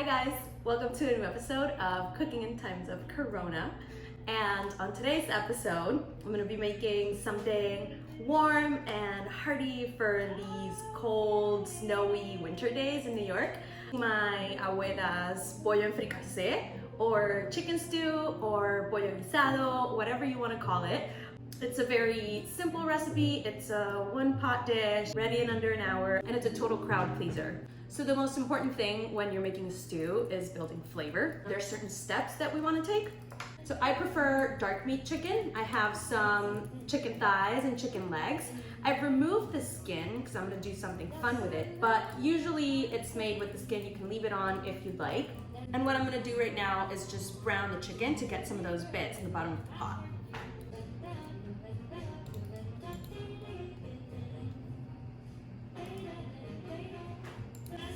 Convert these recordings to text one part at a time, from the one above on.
Hi guys, welcome to a new episode of Cooking in Times of Corona. And on today's episode, I'm gonna be making something warm and hearty for these cold, snowy winter days in New York. My Abuela's Pollo en Fricasé, or chicken stew, or Pollo guisado, whatever you wanna call it. It's a very simple recipe. It's a one-pot dish, ready in under an hour, and it's a total crowd pleaser. So the most important thing when you're making a stew is building flavor. There are certain steps that we want to take. So I prefer dark meat chicken. I have some chicken thighs and chicken legs. I've removed the skin because I'm going to do something fun with it, but usually it's made with the skin. You can leave it on if you'd like. And what I'm going to do right now is just brown the chicken to get some of those bits in the bottom of the pot.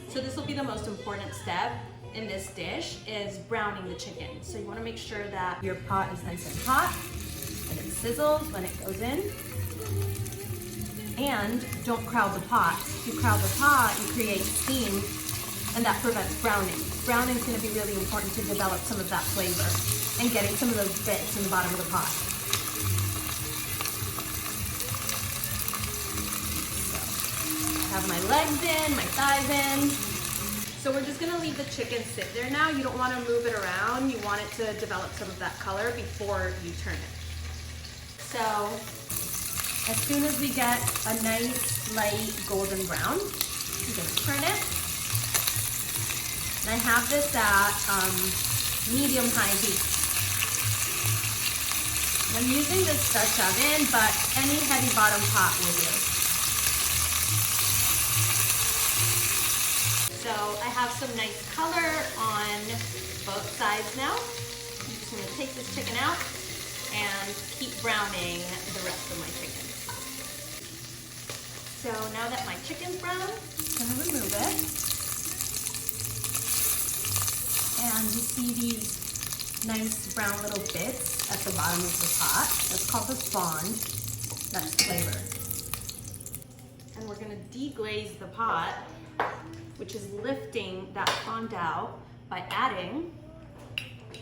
So this will be the most important step in this dish, is browning the chicken. So you want to make sure that your pot is nice and hot and it sizzles when it goes in. And don't crowd the pot. If you crowd the pot, you create steam, and that prevents browning. Browning is going to be really important to develop some of that flavor and getting some of those bits in the bottom of the pot. I have my legs in, my thighs in. So we're just gonna leave the chicken sit there now. You don't wanna move it around. You want it to develop some of that color before you turn it. So as soon as we get a nice light golden brown, I'm gonna turn it. And I have this at medium-high heat. I'm using this Dutch oven, but any heavy bottom pot will do. So I have some nice color on both sides now. I'm just gonna take this chicken out and keep browning the rest of my chicken. So now that my chicken's brown, I'm gonna remove it. And you see these nice brown little bits at the bottom of the pot. That's called the fond. That's flavor. And we're gonna deglaze the pot, which is lifting that fondue by adding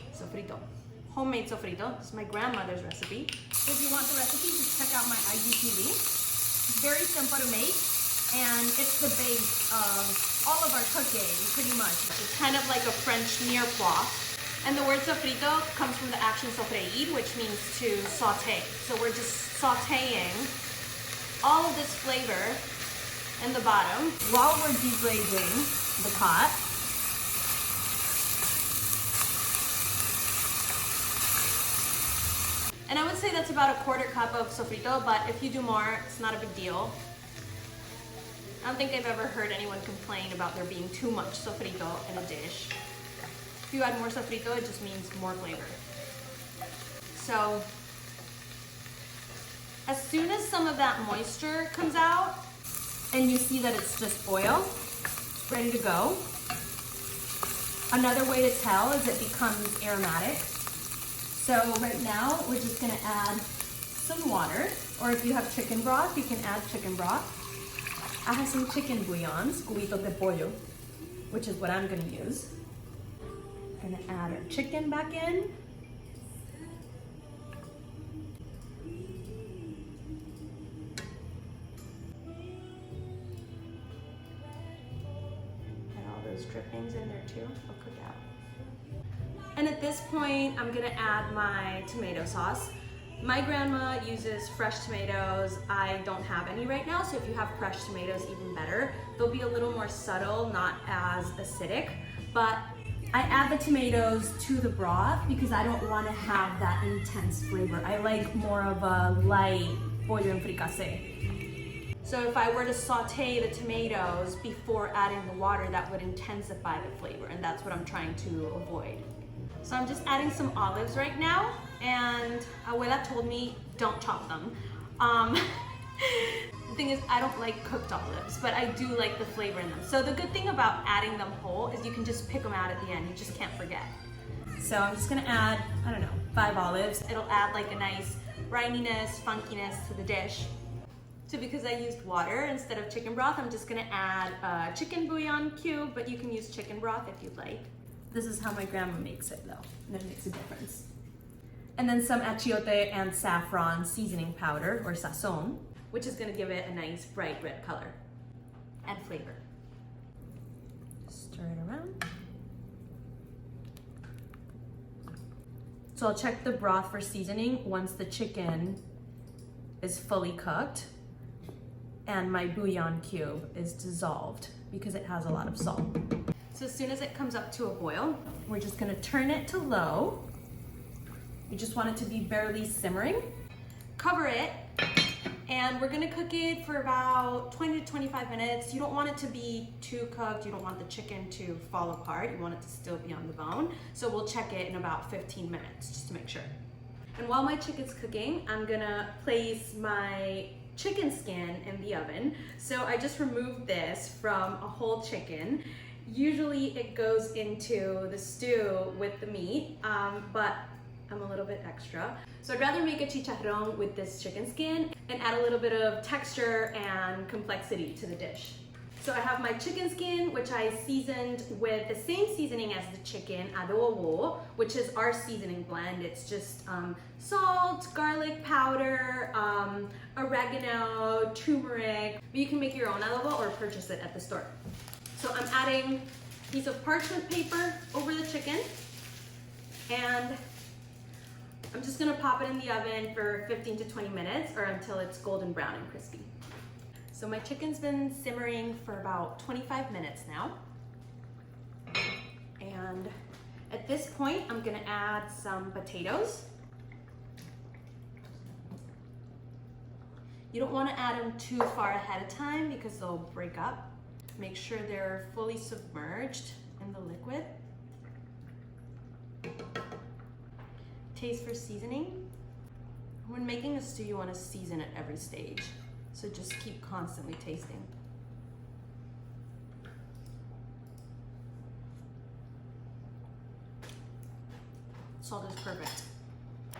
sofrito. Homemade sofrito. This is my grandmother's recipe. If you want the recipe, just check out my IGTV. It's very simple to make, and it's the base of all of our cooking, pretty much. It's kind of like a French mirepoix. And the word sofrito comes from the action sofreír, which means to saute. So we're just sauteing all of this flavor in the bottom while we're deglazing the pot. And I would say that's about a quarter cup of sofrito, but if you do more, it's not a big deal. I don't think I've ever heard anyone complain about there being too much sofrito in a dish. If you add more sofrito, it just means more flavor. So as soon as some of that moisture comes out, and you see that it's just oil, it's ready to go. Another way to tell is it becomes aromatic. So right now, we're just gonna add some water, or if you have chicken broth, you can add chicken broth. I have some chicken bouillons, cubitos de pollo, which is what I'm gonna use. Gonna add our chicken back in. Drippings in there too, I'll cook out. And at this point, I'm gonna add my tomato sauce. My grandma uses fresh tomatoes. I don't have any right now, so if you have fresh tomatoes, even better. They'll be a little more subtle, not as acidic, but I add the tomatoes to the broth because I don't wanna have that intense flavor. I like more of a light pollo en fricasé. So if I were to saute the tomatoes before adding the water, that would intensify the flavor, and that's what I'm trying to avoid. So I'm just adding some olives right now, and Abuela told me don't chop them. The thing is, I don't like cooked olives, but I do like the flavor in them. So the good thing about adding them whole is you can just pick them out at the end. You just can't forget. So I'm just gonna add, I don't know, 5 olives. It'll add like a nice brininess, funkiness to the dish. So because I used water instead of chicken broth, I'm just gonna add a chicken bouillon cube, but you can use chicken broth if you'd like. This is how my grandma makes it though, and it makes a difference. And then some achiote and saffron seasoning powder, or sazon, which is gonna give it a nice bright red color and flavor. Stir it around. So I'll check the broth for seasoning once the chicken is fully cooked and my bouillon cube is dissolved because it has a lot of salt. So as soon as it comes up to a boil, we're just gonna turn it to low. You just want it to be barely simmering. Cover it, and we're gonna cook it for about 20 to 25 minutes. You don't want it to be too cooked. You don't want the chicken to fall apart. You want it to still be on the bone. So we'll check it in about 15 minutes just to make sure. And while my chicken's cooking, I'm gonna place my chicken skin in the oven. So I just removed this from a whole chicken. Usually it goes into the stew with the meat, but I'm a little bit extra. So I'd rather make a chicharrón with this chicken skin and add a little bit of texture and complexity to the dish. So I have my chicken skin, which I seasoned with the same seasoning as the chicken, adobo, which is our seasoning blend. It's just salt, garlic powder, oregano, turmeric. But you can make your own adobo or purchase it at the store. So I'm adding a piece of parchment paper over the chicken, and I'm just gonna pop it in the oven for 15 to 20 minutes or until it's golden brown and crispy. So my chicken's been simmering for about 25 minutes now. And at this point, I'm gonna add some potatoes. You don't wanna add them too far ahead of time because they'll break up. Make sure they're fully submerged in the liquid. Taste for seasoning. When making a stew, you want to season at every stage. So just keep constantly tasting. Salt is perfect.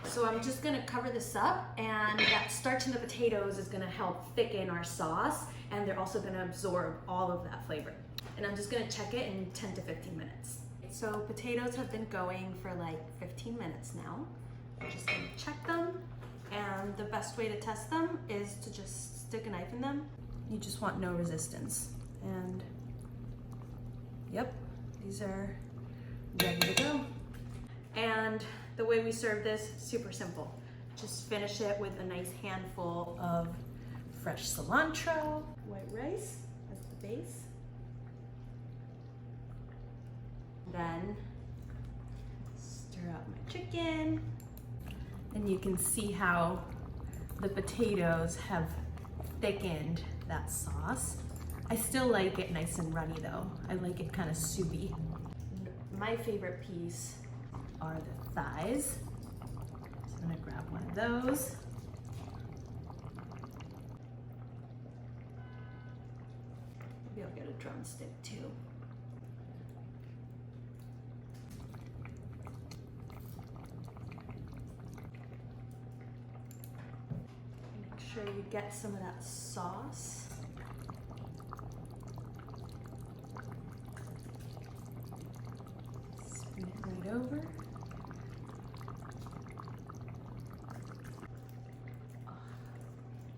So I'm just gonna cover this up, and that starch in the potatoes is gonna help thicken our sauce, and they're also gonna absorb all of that flavor. And I'm just gonna check it in 10 to 15 minutes. So potatoes have been going for like 15 minutes now. I'm just gonna check them, and the best way to test them is to just stick a knife in them. You just want no resistance. And yep, these are ready to go. And the way we serve this, super simple. Just finish it with a nice handful of fresh cilantro, white rice as the base. Then stir up my chicken. And you can see how the potatoes have thickened that sauce. I still like it nice and runny though. I like it kind of soupy. My favorite piece are the thighs. So I'm gonna grab one of those. Maybe I'll get a drumstick too. Make sure you get some of that sauce. Spin it right over.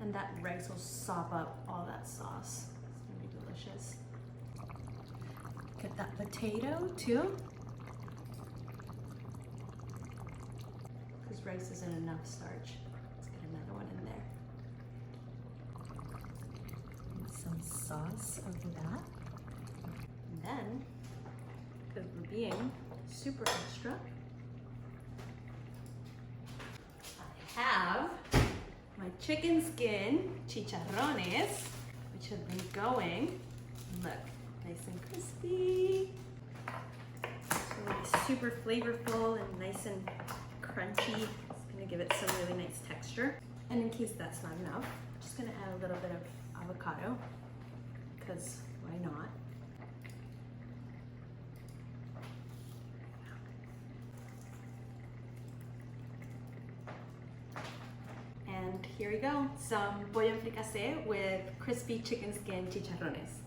And that rice will sop up all that sauce. It's gonna be delicious. Get that potato too. Because rice isn't enough starch. Let's get another one in there. And some sauce over that. And then, because we're being super extra, I have my chicken skin chicharrones, which have been going, look, nice and crispy. So it's super flavorful and nice and crunchy. It's gonna give it some really nice texture. And in case that's not enough, I'm just gonna add a little bit of avocado, because why not? And here we go. Some pollo en fricasé with crispy chicken skin chicharrones.